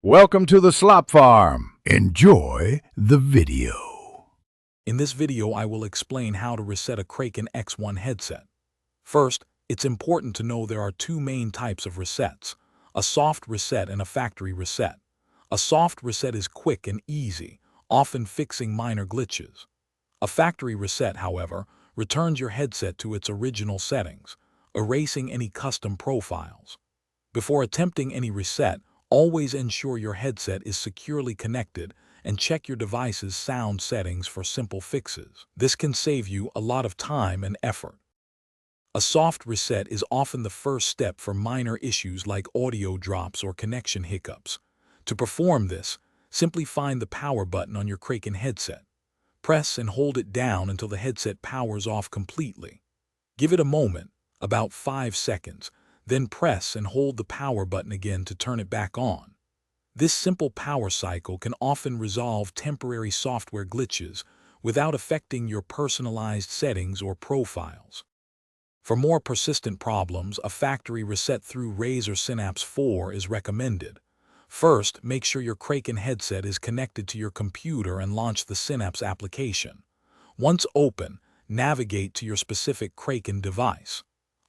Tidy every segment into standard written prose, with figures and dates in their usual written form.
Welcome to the Slop Farm. Enjoy the video. In this video, I will explain how to reset a Kraken X1 headset. First, it's important to know there are two main types of resets, a soft reset and a factory reset. A soft reset is quick and easy, often fixing minor glitches. A factory reset, however, returns your headset to its original settings, erasing any custom profiles. Before attempting any reset, always ensure your headset is securely connected and check your device's sound settings for simple fixes. This can save you a lot of time and effort. A soft reset is often the first step for minor issues like audio drops or connection hiccups. To perform this, simply find the power button on your Kraken headset. Press and hold it down until the headset powers off completely. Give it a moment, about 5 seconds, then press and hold the power button again to turn it back on. This simple power cycle can often resolve temporary software glitches without affecting your personalized settings or profiles. For more persistent problems, a factory reset through Razer Synapse 4 is recommended. First, make sure your Kraken headset is connected to your computer and launch the Synapse application. Once open, navigate to your specific Kraken device.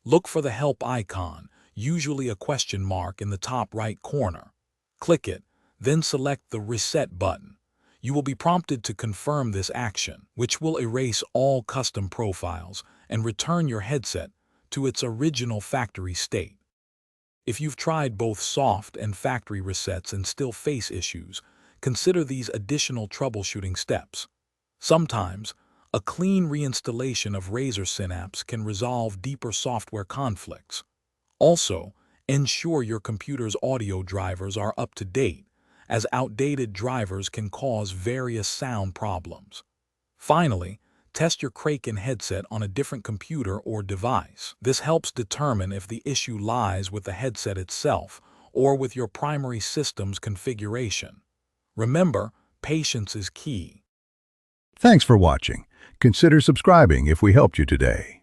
Look for the Help icon, usually a question mark in the top right corner. Click it, then select the Reset button. You will be prompted to confirm this action, which will erase all custom profiles and return your headset to its original factory state. If you've tried both soft and factory resets and still face issues, consider these additional troubleshooting steps. Sometimes, a clean reinstallation of Razer Synapse can resolve deeper software conflicts. Also, ensure your computer's audio drivers are up to date, as outdated drivers can cause various sound problems. Finally, test your Kraken headset on a different computer or device. This helps determine if the issue lies with the headset itself or with your primary system's configuration. Remember, patience is key. Thanks for watching. Consider subscribing if we helped you today.